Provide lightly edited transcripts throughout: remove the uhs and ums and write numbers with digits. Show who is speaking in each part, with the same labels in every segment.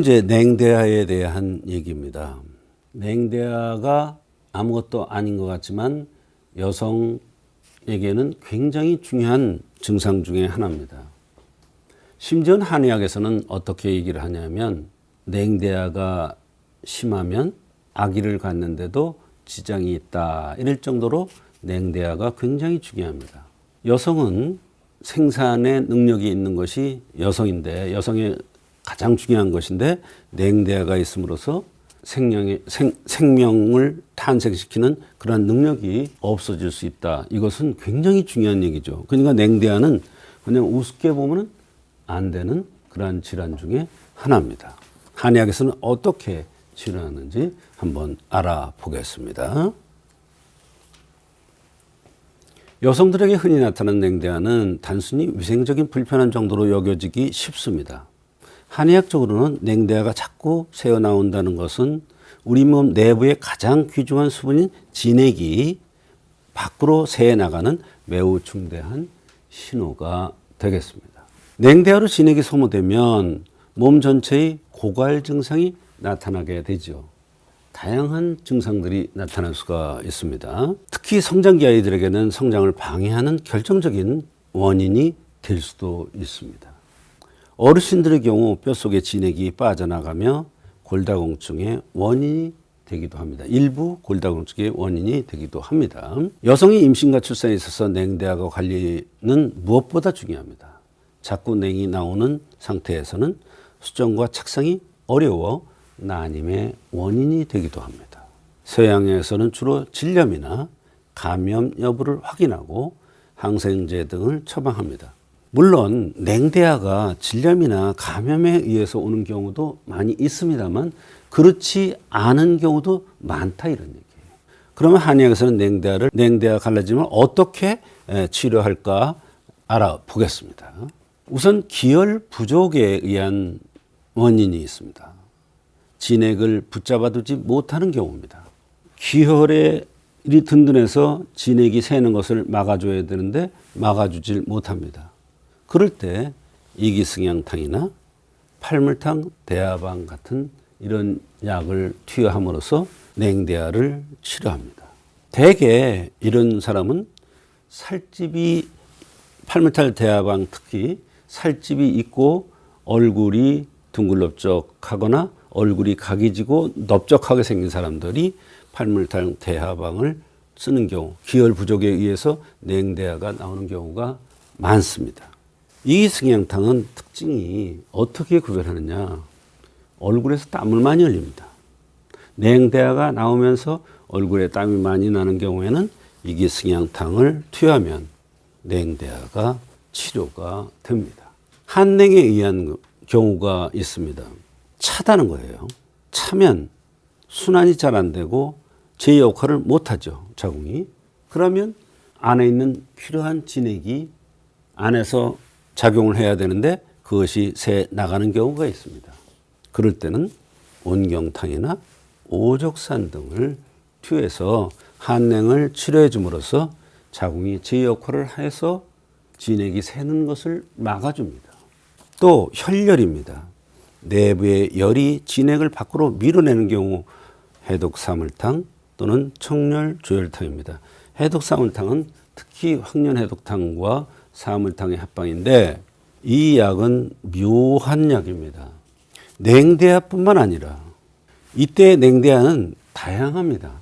Speaker 1: 이제 냉대야에 대한 얘기입니다. 냉대야가 아무것도 아닌 것 같지만 여성에게는 굉장히 중요한 증상 중에 하나입니다. 심지어 한의학에서는 어떻게 얘기를 하냐면 냉대야가 심하면 아기를 갖는데도 지장이 있다. 이럴 정도로 냉대야가 굉장히 중요합니다. 여성은 생산의 능력이 있는 것이 여성인데 여성의 가장 중요한 것인데 냉대야가 있음으로써 생명을 탄생시키는 그런 능력이 없어질 수 있다. 이것은 굉장히 중요한 얘기죠. 그러니까 냉대야는 그냥 우습게 보면 안 되는 그러한 질환 중에 하나입니다. 한의학에서는 어떻게 치료하는지 한번 알아보겠습니다. 여성들에게 흔히 나타나는 냉대야는 단순히 위생적인 불편한 정도로 여겨지기 쉽습니다. 한의학적으로는 냉대야가 자꾸 새어나온다는 것은 우리 몸 내부의 가장 귀중한 수분인 진액이 밖으로 새어나가는 매우 중대한 신호가 되겠습니다. 냉대야로 진액이 소모되면 몸 전체의 고갈 증상이 나타나게 되죠. 다양한 증상들이 나타날 수가 있습니다. 특히 성장기 아이들에게는 성장을 방해하는 결정적인 원인이 될 수도 있습니다. 어르신들의 경우 뼛속에 진액이 빠져나가며 골다공증의 원인이 되기도 합니다. 일부 골다공증의 원인이 되기도 합니다. 여성의 임신과 출산에 있어서 냉대야와 관리는 무엇보다 중요합니다. 자꾸 냉이 나오는 상태에서는 수정과 착상이 어려워 난임의 원인이 되기도 합니다. 서양에서는 주로 질염이나 감염 여부를 확인하고 항생제 등을 처방합니다. 물론 냉대야가 질염이나 감염에 의해서 오는 경우도 많이 있습니다만 그렇지 않은 경우도 많다 이런 얘기예요. 그러면 한의학에서는 냉대야 갈라짐을 어떻게 치료할까 알아보겠습니다. 우선 기혈 부족에 의한 원인이 있습니다. 진액을 붙잡아두지 못하는 경우입니다. 기혈이 든든해서 진액이 새는 것을 막아줘야 되는데 막아주질 못합니다. 그럴 때 이기승향탕이나 팔물탕, 대하방 같은 이런 약을 투여함으로써 냉대야를 치료합니다. 대개 이런 사람은 살집이 팔물탕, 대하방 특히 살집이 있고 얼굴이 둥글넓적하거나 얼굴이 각이 지고 넓적하게 생긴 사람들이 팔물탕, 대하방을 쓰는 경우 기혈 부족에 의해서 냉대야가 나오는 경우가 많습니다. 이기승향탕은 특징이 어떻게 구별하느냐. 얼굴에서 땀을 많이 흘립니다. 냉대야가 나오면서 얼굴에 땀이 많이 나는 경우에는 이기승향탕을 투여하면 냉대야가 치료가 됩니다. 한냉에 의한 경우가 있습니다. 차다는 거예요. 차면 순환이 잘 안 되고 제 역할을 못하죠. 자궁이. 그러면 안에 있는 필요한 진액이 안에서 작용을 해야 되는데 그것이 새 나가는 경우가 있습니다. 그럴 때는 온경탕이나 오족산 등을 투여해서 한냉을 치료해 줌으로써 자궁이 제 역할을 해서 진액이 새는 것을 막아줍니다. 또 혈열입니다. 내부의 열이 진액을 밖으로 밀어내는 경우 해독사물탕 또는 청열조혈탕입니다. 해독사물탕은 특히 황련해독탕과 사물탕의 합방인데 이 약은 묘한 약입니다. 냉대야뿐만 아니라 이때 냉대야는 다양합니다.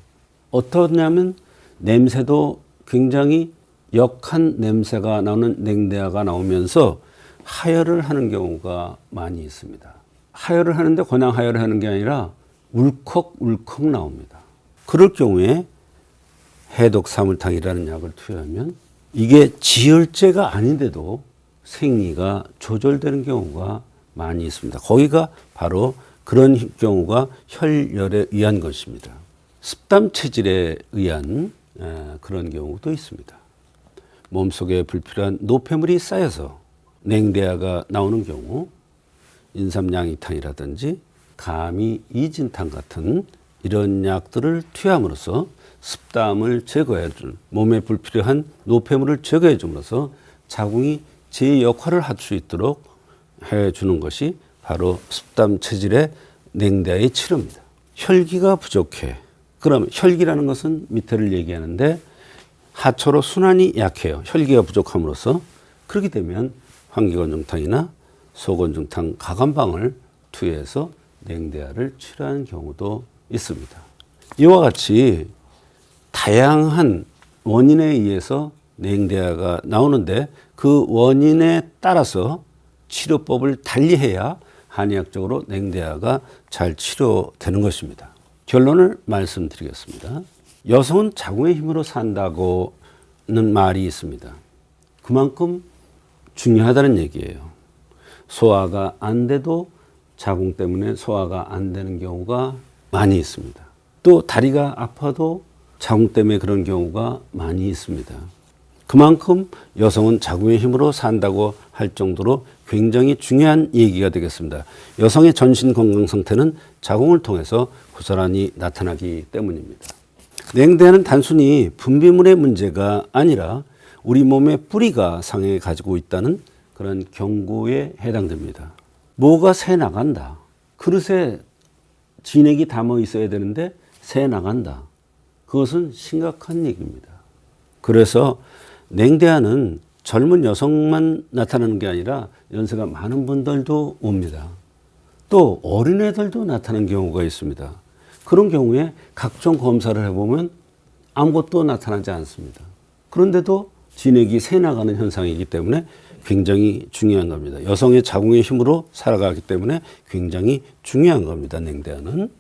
Speaker 1: 어떠냐면 냄새도 굉장히 역한 냄새가 나오는 냉대야가 나오면서 하혈을 하는 경우가 많이 있습니다. 하혈을 하는데 그냥 하혈을 하는 게 아니라 울컥울컥 나옵니다. 그럴 경우에 해독사물탕이라는 약을 투여하면 이게 지혈제가 아닌데도 생리가 조절되는 경우가 많이 있습니다. 거기가 바로 그런 경우가 혈열에 의한 것입니다. 습담 체질에 의한 그런 경우도 있습니다. 몸속에 불필요한 노폐물이 쌓여서 냉대야가 나오는 경우 인삼양이탕이라든지 가미 이진탕 같은 이런 약들을 투여함으로써 습담을 제거해 준 몸에 불필요한 노폐물을 제거해 줌으로써 자궁이 제 역할을 할 수 있도록 해 주는 것이 바로 습담 체질의 냉대의 치료입니다. 혈기가 부족해. 그럼 혈기라는 것은 밑에를 얘기하는데 하초로 순환이 약해요. 혈기가 부족함으로써. 그렇게 되면 환기건중탕이나 소건중탕 가감방을 투여해서 냉대야를 치료하는 경우도 있습니다. 이와 같이 다양한 원인에 의해서 냉대야가 나오는데 그 원인에 따라서 치료법을 달리해야 한의학적으로 냉대야가 잘 치료되는 것입니다. 결론을 말씀드리겠습니다. 여성은 자궁의 힘으로 산다고는 말이 있습니다. 그만큼 중요하다는 얘기예요. 소화가 안 돼도 자궁 때문에 소화가 안 되는 경우가 많이 있습니다. 또 다리가 아파도 자궁 때문에 그런 경우가 많이 있습니다. 그만큼 여성은 자궁의 힘으로 산다고 할 정도로 굉장히 중요한 얘기가 되겠습니다. 여성의 전신 건강 상태는 자궁을 통해서 고스란히 나타나기 때문입니다. 냉대야는 단순히 분비물의 문제가 아니라 우리 몸의 뿌리가 상해 가지고 있다는 그런 경고에 해당됩니다. 뭐가 새 나간다. 그릇에 진액이 담아 있어야 되는데 새 나간다. 그것은 심각한 얘기입니다. 그래서 냉대야는 젊은 여성만 나타나는 게 아니라 연세가 많은 분들도 옵니다. 또 어린애들도 나타나는 경우가 있습니다. 그런 경우에 각종 검사를 해보면 아무것도 나타나지 않습니다. 그런데도 진액이 새 나가는 현상이기 때문에 굉장히 중요한 겁니다. 여성의 자궁의 힘으로 살아가기 때문에 굉장히 중요한 겁니다. 냉대야는.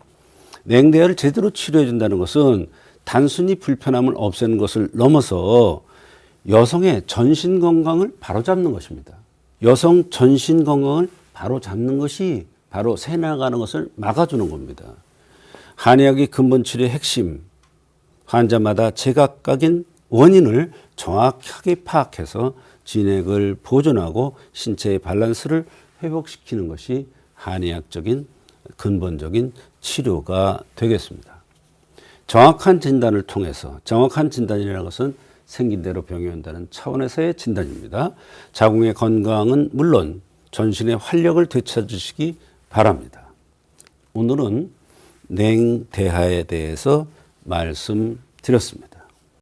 Speaker 1: 냉대야를 제대로 치료해 준다는 것은 단순히 불편함을 없애는 것을 넘어서 여성의 전신 건강을 바로잡는 것입니다. 여성 전신 건강을 바로잡는 것이 바로 새 나가는 것을 막아주는 겁니다. 한의학의 근본 치료의 핵심, 환자마다 제각각인 원인을 정확하게 파악해서 진액을 보존하고 신체의 밸런스를 회복시키는 것이 한의학적인 근본적인 치료가 되겠습니다. 정확한 진단을 통해서, 정확한 진단이라는 것은 생긴 대로 병이 온다는 차원에서의 진단입니다. 자궁의 건강은 물론 전신의 활력을 되찾으시기 바랍니다. 오늘은 냉대하에 대해서 말씀드렸습니다.